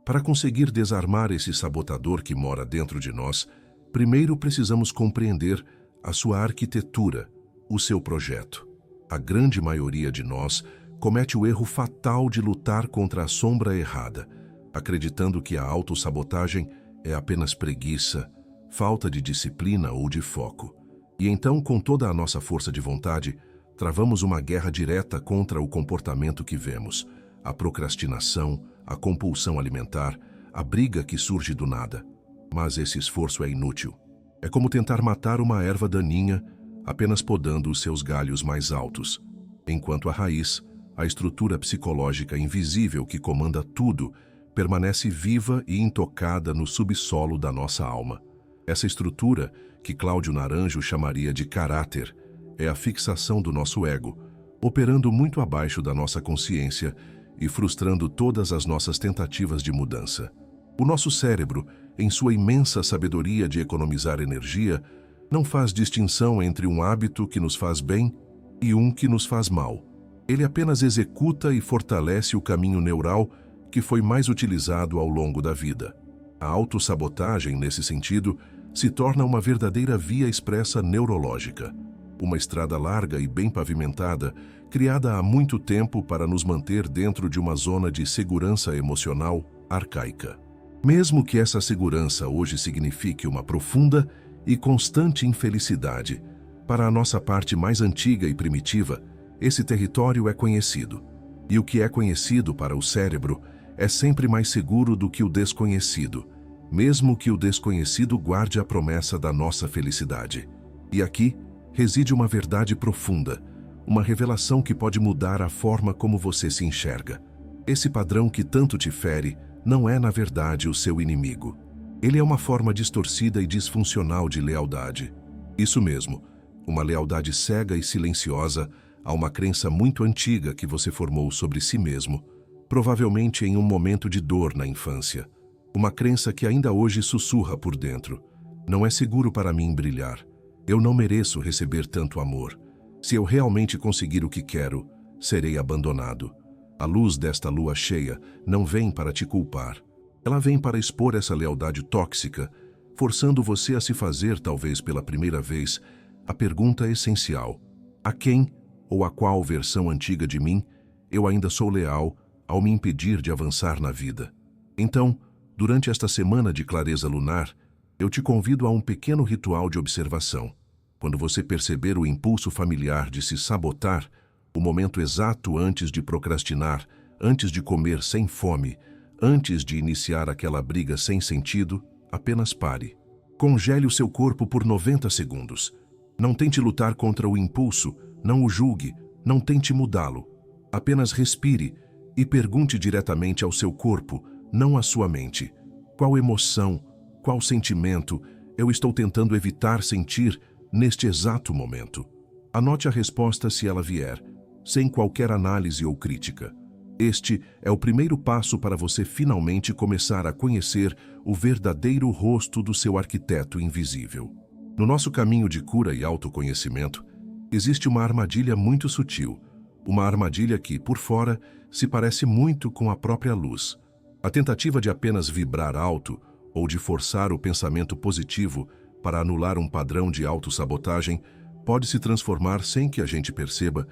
Para conseguir desarmar esse sabotador que mora dentro de nós, primeiro precisamos compreender a sua arquitetura, o seu projeto. A grande maioria de nós comete o erro fatal de lutar contra a sombra errada, acreditando que a autossabotagem é apenas preguiça, falta de disciplina ou de foco. E então, com toda a nossa força de vontade, travamos uma guerra direta contra o comportamento que vemos, a procrastinação, a compulsão alimentar, a briga que surge do nada. Mas esse esforço é inútil. É como tentar matar uma erva daninha apenas podando os seus galhos mais altos, enquanto a raiz, a estrutura psicológica invisível que comanda tudo, permanece viva e intocada no subsolo da nossa alma. Essa estrutura, que Cláudio Naranjo chamaria de caráter, é a fixação do nosso ego, operando muito abaixo da nossa consciência e frustrando todas as nossas tentativas de mudança. O nosso cérebro, em sua imensa sabedoria de economizar energia, não faz distinção entre um hábito que nos faz bem e um que nos faz mal. Ele apenas executa e fortalece o caminho neural que foi mais utilizado ao longo da vida. A autossabotagem, nesse sentido, se torna uma verdadeira via expressa neurológica. Uma estrada larga e bem pavimentada, criada há muito tempo para nos manter dentro de uma zona de segurança emocional arcaica. Mesmo que essa segurança hoje signifique uma profunda e constante infelicidade, para a nossa parte mais antiga e primitiva, esse território é conhecido. E o que é conhecido para o cérebro é sempre mais seguro do que o desconhecido, mesmo que o desconhecido guarde a promessa da nossa felicidade. E aqui reside uma verdade profunda, uma revelação que pode mudar a forma como você se enxerga. Esse padrão que tanto te fere não é, na verdade, o seu inimigo. Ele é uma forma distorcida e disfuncional de lealdade. Isso mesmo, uma lealdade cega e silenciosa a uma crença muito antiga que você formou sobre si mesmo, provavelmente em um momento de dor na infância. Uma crença que ainda hoje sussurra por dentro. Não é seguro para mim brilhar. Eu não mereço receber tanto amor. Se eu realmente conseguir o que quero, serei abandonado. A luz desta lua cheia não vem para te culpar. Ela vem para expor essa lealdade tóxica, forçando você a se fazer, talvez pela primeira vez, a pergunta essencial: a quem ou a qual versão antiga de mim eu ainda sou leal ao me impedir de avançar na vida? Então, durante esta semana de clareza lunar, eu te convido a um pequeno ritual de observação. Quando você perceber o impulso familiar de se sabotar, o momento exato antes de procrastinar, antes de comer sem fome, antes de iniciar aquela briga sem sentido, apenas pare. Congele o seu corpo por 90 segundos. Não tente lutar contra o impulso, não o julgue, não tente mudá-lo. Apenas respire e pergunte diretamente ao seu corpo, não à sua mente: qual emoção, qual sentimento eu estou tentando evitar sentir neste exato momento? Anote a resposta se ela vier, sem qualquer análise ou crítica. Este é o primeiro passo para você finalmente começar a conhecer o verdadeiro rosto do seu arquiteto invisível. No nosso caminho de cura e autoconhecimento, existe uma armadilha muito sutil, uma armadilha que, por fora, se parece muito com a própria luz. A tentativa de apenas vibrar alto ou de forçar o pensamento positivo para anular um padrão de autossabotagem pode se transformar, sem que a gente perceba,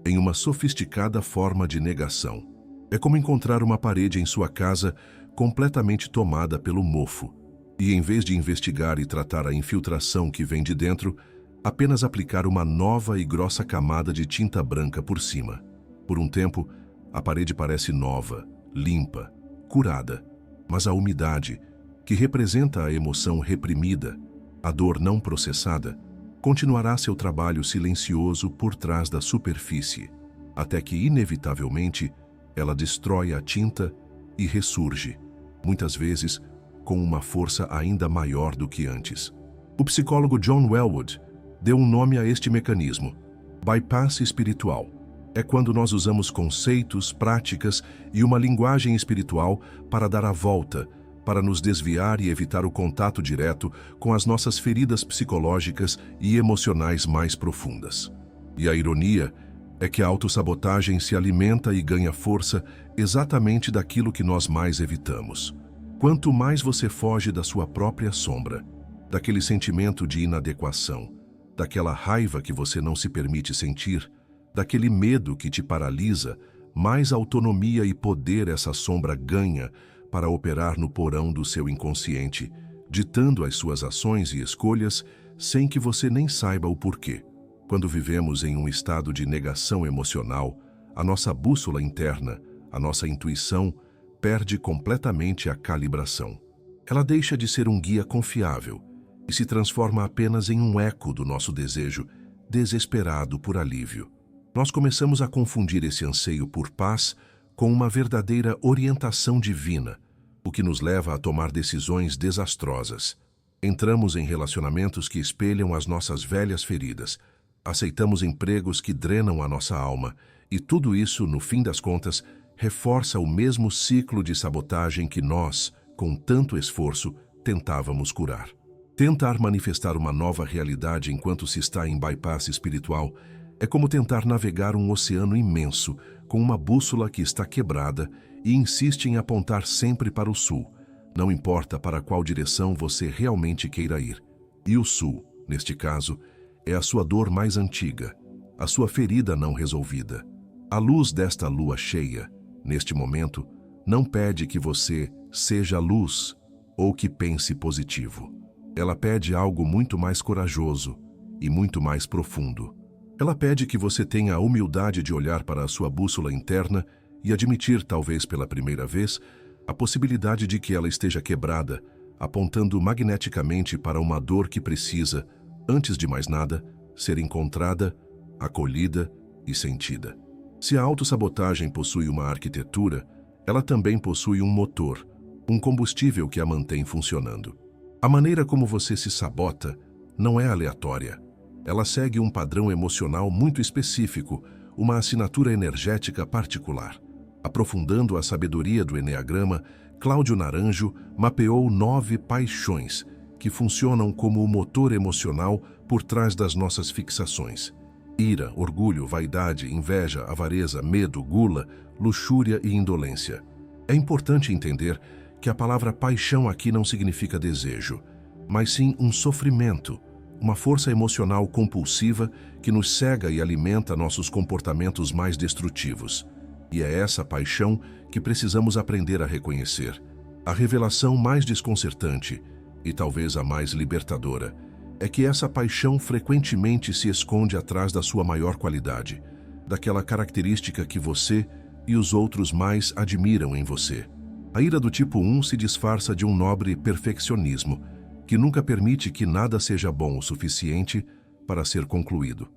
em uma sofisticada forma de negação. É como encontrar uma parede em sua casa completamente tomada pelo mofo, e em vez de investigar e tratar a infiltração que vem de dentro, apenas aplicar uma nova e grossa camada de tinta branca por cima. Por um tempo, a parede parece nova, limpa, curada, mas a umidade, que representa a emoção reprimida, a dor não processada, continuará seu trabalho silencioso por trás da superfície, até que, inevitavelmente, ela destrói a tinta e ressurge, muitas vezes com uma força ainda maior do que antes. O psicólogo John Welwood deu um nome a este mecanismo: bypass espiritual. É quando nós usamos conceitos, práticas e uma linguagem espiritual para dar a volta, para nos desviar e evitar o contato direto com as nossas feridas psicológicas e emocionais mais profundas. E a ironia é que a autossabotagem se alimenta e ganha força exatamente daquilo que nós mais evitamos. Quanto mais você foge da sua própria sombra, daquele sentimento de inadequação, daquela raiva que você não se permite sentir, daquele medo que te paralisa, mais autonomia e poder essa sombra ganha para operar no porão do seu inconsciente, ditando as suas ações e escolhas sem que você nem saiba o porquê. Quando vivemos em um estado de negação emocional, a nossa bússola interna, a nossa intuição, perde completamente a calibração. Ela deixa de ser um guia confiável e se transforma apenas em um eco do nosso desejo, desesperado por alívio. Nós começamos a confundir esse anseio por paz com uma verdadeira orientação divina, o que nos leva a tomar decisões desastrosas. Entramos em relacionamentos que espelham as nossas velhas feridas, aceitamos empregos que drenam a nossa alma, e tudo isso, no fim das contas, reforça o mesmo ciclo de sabotagem que nós, com tanto esforço, tentávamos curar. Tentar manifestar uma nova realidade enquanto se está em bypass espiritual é como tentar navegar um oceano imenso com uma bússola que está quebrada e insiste em apontar sempre para o sul, não importa para qual direção você realmente queira ir. E o sul, neste caso, é a sua dor mais antiga, a sua ferida não resolvida. A luz desta lua cheia, neste momento, não pede que você seja luz ou que pense positivo. Ela pede algo muito mais corajoso e muito mais profundo. Ela pede que você tenha a humildade de olhar para a sua bússola interna e admitir, talvez pela primeira vez, a possibilidade de que ela esteja quebrada, apontando magneticamente para uma dor que precisa, antes de mais nada, ser encontrada, acolhida e sentida. Se a autossabotagem possui uma arquitetura, ela também possui um motor, um combustível que a mantém funcionando. A maneira como você se sabota não é aleatória. Ela segue um padrão emocional muito específico, uma assinatura energética particular. Aprofundando a sabedoria do Eneagrama, Cláudio Naranjo mapeou 9 paixões que funcionam como o motor emocional por trás das nossas fixações. Ira, orgulho, vaidade, inveja, avareza, medo, gula, luxúria e indolência. É importante entender que a palavra paixão aqui não significa desejo, mas sim um sofrimento, uma força emocional compulsiva que nos cega e alimenta nossos comportamentos mais destrutivos. E é essa paixão que precisamos aprender a reconhecer. A revelação mais desconcertante, e talvez a mais libertadora, é que essa paixão frequentemente se esconde atrás da sua maior qualidade, daquela característica que você e os outros mais admiram em você. A ira do tipo 1 se disfarça de um nobre perfeccionismo, que nunca permite que nada seja bom o suficiente para ser concluído.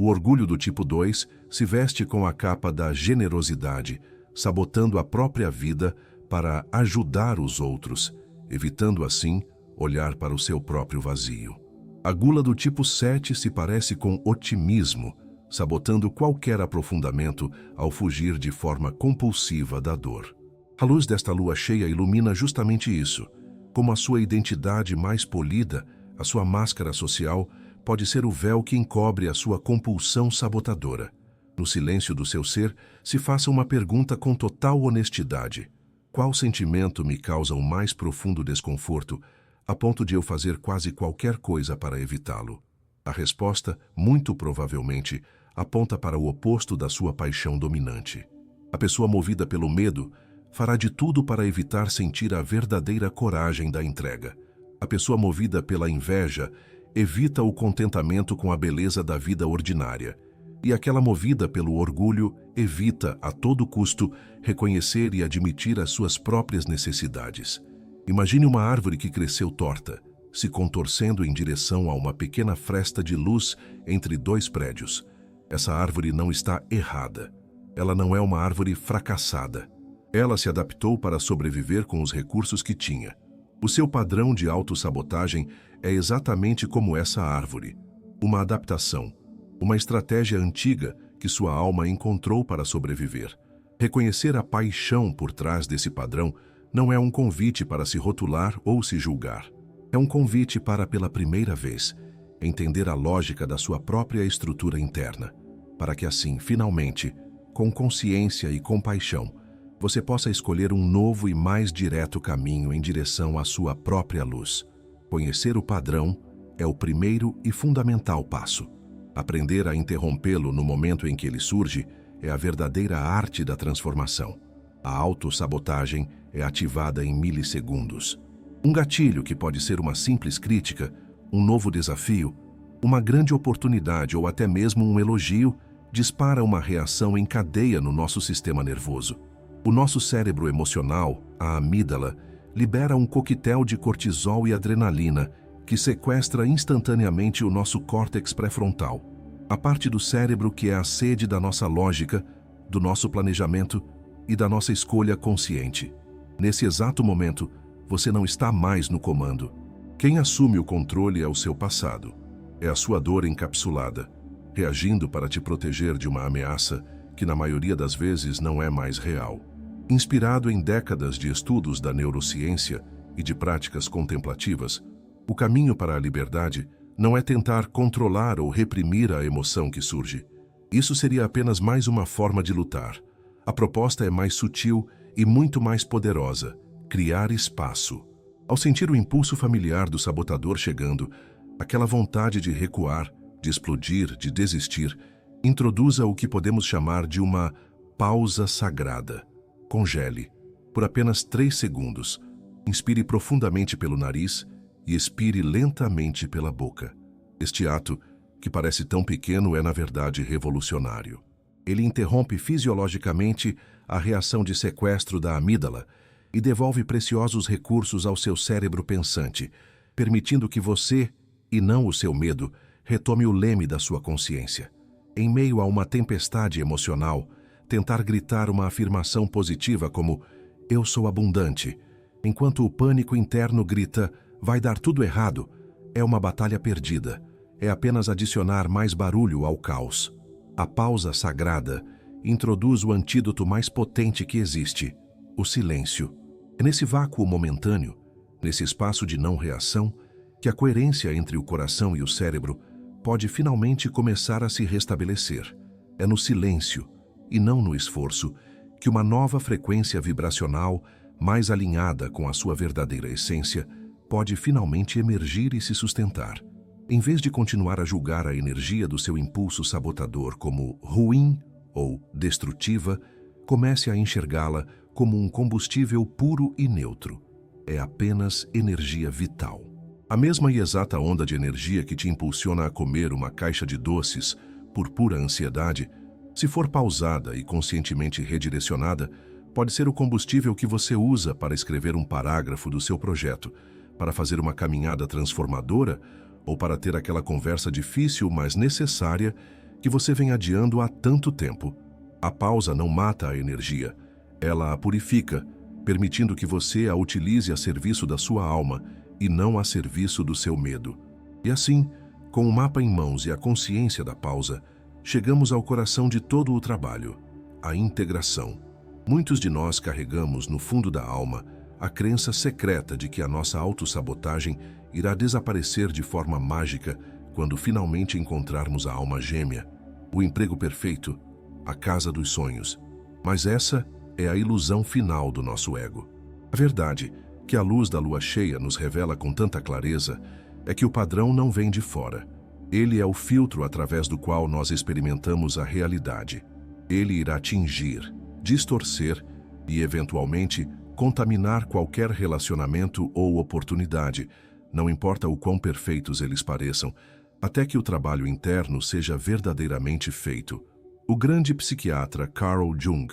O orgulho do tipo 2 se veste com a capa da generosidade, sabotando a própria vida para ajudar os outros, evitando assim olhar para o seu próprio vazio. A gula do tipo 7 se parece com otimismo, sabotando qualquer aprofundamento ao fugir de forma compulsiva da dor. A luz desta lua cheia ilumina justamente isso. Como a sua identidade mais polida, a sua máscara social pode ser o véu que encobre a sua compulsão sabotadora. No silêncio do seu ser, se faça uma pergunta com total honestidade. Qual sentimento me causa o mais profundo desconforto, a ponto de eu fazer quase qualquer coisa para evitá-lo? A resposta, muito provavelmente, aponta para o oposto da sua paixão dominante. A pessoa movida pelo medo fará de tudo para evitar sentir a verdadeira coragem da entrega. A pessoa movida pela inveja evita o contentamento com a beleza da vida ordinária. E aquela movida pelo orgulho evita, a todo custo, reconhecer e admitir as suas próprias necessidades. Imagine uma árvore que cresceu torta, se contorcendo em direção a uma pequena fresta de luz entre 2 prédios. Essa árvore não está errada. Ela não é uma árvore fracassada. Ela se adaptou para sobreviver com os recursos que tinha. O seu padrão de autossabotagem é exatamente como essa árvore. Uma adaptação, uma estratégia antiga que sua alma encontrou para sobreviver. Reconhecer a paixão por trás desse padrão não é um convite para se rotular ou se julgar. É um convite para, pela primeira vez, entender a lógica da sua própria estrutura interna, para que assim, finalmente, com consciência e compaixão, você possa escolher um novo e mais direto caminho em direção à sua própria luz. Conhecer o padrão é o primeiro e fundamental passo. Aprender a interrompê-lo no momento em que ele surge é a verdadeira arte da transformação. A autossabotagem é ativada em milissegundos. Um gatilho que pode ser uma simples crítica, um novo desafio, uma grande oportunidade ou até mesmo um elogio dispara uma reação em cadeia no nosso sistema nervoso. O nosso cérebro emocional, a amígdala, libera um coquetel de cortisol e adrenalina que sequestra instantaneamente o nosso córtex pré-frontal, a parte do cérebro que é a sede da nossa lógica, do nosso planejamento e da nossa escolha consciente. Nesse exato momento, você não está mais no comando. Quem assume o controle é o seu passado. É a sua dor encapsulada, reagindo para te proteger de uma ameaça que na maioria das vezes não é mais real. Inspirado em décadas de estudos da neurociência e de práticas contemplativas, o caminho para a liberdade não é tentar controlar ou reprimir a emoção que surge. Isso seria apenas mais uma forma de lutar. A proposta é mais sutil e muito mais poderosa: criar espaço. Ao sentir o impulso familiar do sabotador chegando, aquela vontade de recuar, de explodir, de desistir, introduza o que podemos chamar de uma pausa sagrada. Congele. Por apenas 3 segundos, inspire profundamente pelo nariz e expire lentamente pela boca. Este ato, que parece tão pequeno, é na verdade revolucionário. Ele interrompe fisiologicamente a reação de sequestro da amígdala e devolve preciosos recursos ao seu cérebro pensante, permitindo que você, e não o seu medo, retome o leme da sua consciência. Em meio a uma tempestade emocional, tentar gritar uma afirmação positiva como "eu sou abundante", enquanto o pânico interno grita "vai dar tudo errado", é uma batalha perdida. É apenas adicionar mais barulho ao caos. A pausa sagrada introduz o antídoto mais potente que existe: o silêncio. É nesse vácuo momentâneo, nesse espaço de não reação, que a coerência entre o coração e o cérebro pode finalmente começar a se restabelecer. É no silêncio, e não no esforço, que uma nova frequência vibracional, mais alinhada com a sua verdadeira essência, pode finalmente emergir e se sustentar. Em vez de continuar a julgar a energia do seu impulso sabotador como ruim ou destrutiva, comece a enxergá-la como um combustível puro e neutro. É apenas energia vital. A mesma e exata onda de energia que te impulsiona a comer uma caixa de doces por pura ansiedade, se for pausada e conscientemente redirecionada, pode ser o combustível que você usa para escrever um parágrafo do seu projeto, para fazer uma caminhada transformadora ou para ter aquela conversa difícil, mas necessária, que você vem adiando há tanto tempo. A pausa não mata a energia, ela a purifica, permitindo que você a utilize a serviço da sua alma e não a serviço do seu medo. E assim, com o mapa em mãos e a consciência da pausa, chegamos ao coração de todo o trabalho: a integração. Muitos de nós carregamos no fundo da alma a crença secreta de que a nossa autossabotagem irá desaparecer de forma mágica quando finalmente encontrarmos a alma gêmea, o emprego perfeito, a casa dos sonhos. Mas essa é a ilusão final do nosso ego. A verdade, que a luz da lua cheia nos revela com tanta clareza, é que o padrão não vem de fora. Ele é o filtro através do qual nós experimentamos a realidade. Ele irá tingir, distorcer e, eventualmente, contaminar qualquer relacionamento ou oportunidade, não importa o quão perfeitos eles pareçam, até que o trabalho interno seja verdadeiramente feito. O grande psiquiatra Carl Jung,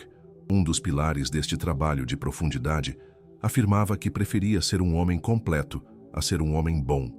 um dos pilares deste trabalho de profundidade, afirmava que preferia ser um homem completo a ser um homem bom.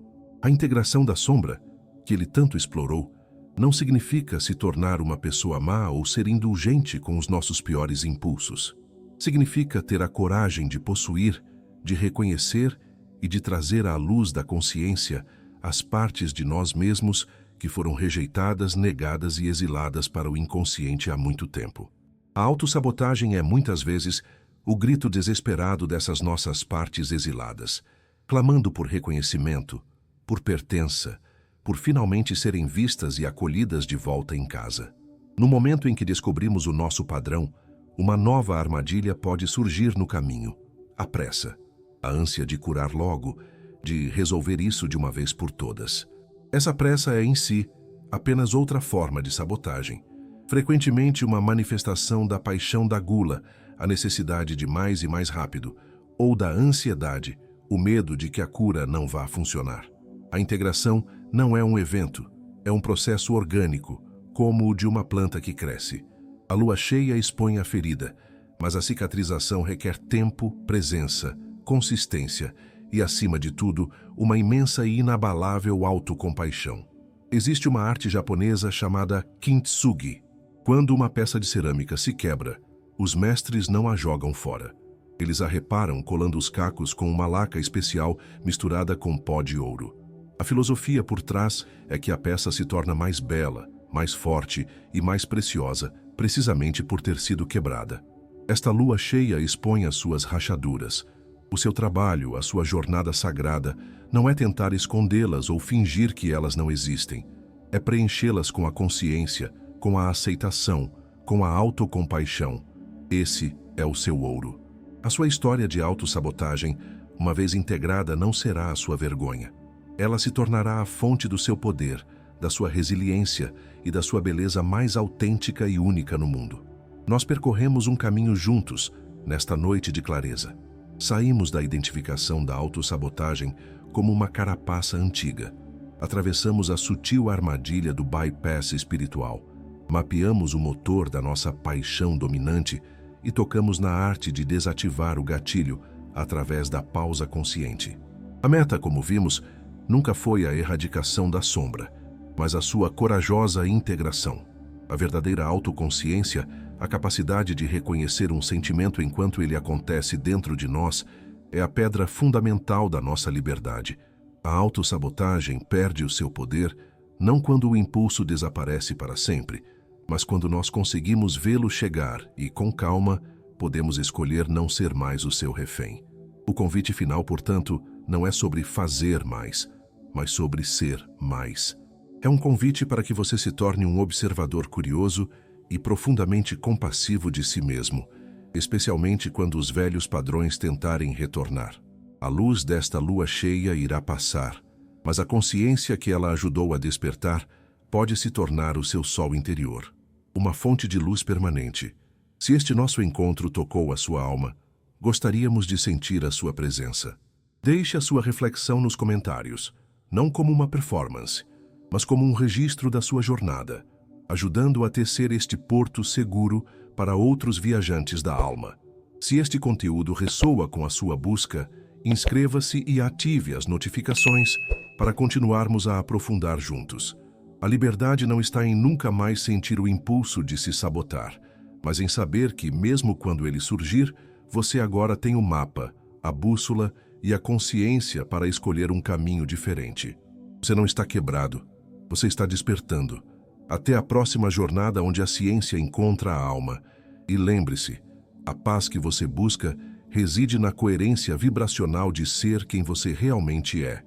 A integração da sombra, que ele tanto explorou, não significa se tornar uma pessoa má ou ser indulgente com os nossos piores impulsos. Significa ter a coragem de possuir, de reconhecer e de trazer à luz da consciência as partes de nós mesmos que foram rejeitadas, negadas e exiladas para o inconsciente há muito tempo. A autossabotagem é, muitas vezes, o grito desesperado dessas nossas partes exiladas, clamando por reconhecimento, por pertença, por finalmente serem vistas e acolhidas de volta em casa. No momento em que descobrimos o nosso padrão, uma nova armadilha pode surgir no caminho: a pressa, a ânsia de curar logo, de resolver isso de uma vez por todas. Essa pressa é, em si, apenas outra forma de sabotagem, frequentemente uma manifestação da paixão da gula, a necessidade de mais e mais rápido, ou da ansiedade, o medo de que a cura não vá funcionar. A integração não é um evento, é um processo orgânico, como o de uma planta que cresce. A lua cheia expõe a ferida, mas a cicatrização requer tempo, presença, consistência e, acima de tudo, uma imensa e inabalável autocompaixão. Existe uma arte japonesa chamada kintsugi. Quando uma peça de cerâmica se quebra, os mestres não a jogam fora. Eles a reparam colando os cacos com uma laca especial misturada com pó de ouro. A filosofia por trás é que a peça se torna mais bela, mais forte e mais preciosa, precisamente por ter sido quebrada. Esta lua cheia expõe as suas rachaduras. O seu trabalho, a sua jornada sagrada, não é tentar escondê-las ou fingir que elas não existem. É preenchê-las com a consciência, com a aceitação, com a autocompaixão. Esse é o seu ouro. A sua história de autossabotagem, uma vez integrada, não será a sua vergonha. Ela se tornará a fonte do seu poder, da sua resiliência e da sua beleza mais autêntica e única no mundo. Nós percorremos um caminho juntos, nesta noite de clareza. Saímos da identificação da autossabotagem como uma carapaça antiga. Atravessamos a sutil armadilha do bypass espiritual. Mapeamos o motor da nossa paixão dominante e tocamos na arte de desativar o gatilho através da pausa consciente. A meta, como vimos, nunca foi a erradicação da sombra, mas a sua corajosa integração. A verdadeira autoconsciência, a capacidade de reconhecer um sentimento enquanto ele acontece dentro de nós, é a pedra fundamental da nossa liberdade. A autossabotagem perde o seu poder não quando o impulso desaparece para sempre, mas quando nós conseguimos vê-lo chegar e, com calma, podemos escolher não ser mais o seu refém. O convite final, portanto, não é sobre fazer mais, mas sobre ser mais. É um convite para que você se torne um observador curioso e profundamente compassivo de si mesmo, especialmente quando os velhos padrões tentarem retornar. A luz desta lua cheia irá passar, mas a consciência que ela ajudou a despertar pode se tornar o seu sol interior, uma fonte de luz permanente. Se este nosso encontro tocou a sua alma, gostaríamos de sentir a sua presença. Deixe a sua reflexão nos comentários, não como uma performance, mas como um registro da sua jornada, ajudando a tecer este porto seguro para outros viajantes da alma. Se este conteúdo ressoa com a sua busca, inscreva-se e ative as notificações para continuarmos a aprofundar juntos. A liberdade não está em nunca mais sentir o impulso de se sabotar, mas em saber que, mesmo quando ele surgir, você agora tem o mapa, a bússola e a consciência para escolher um caminho diferente. Você não está quebrado, você está despertando. Até a próxima jornada onde a ciência encontra a alma. E lembre-se, a paz que você busca reside na coerência vibracional de ser quem você realmente é.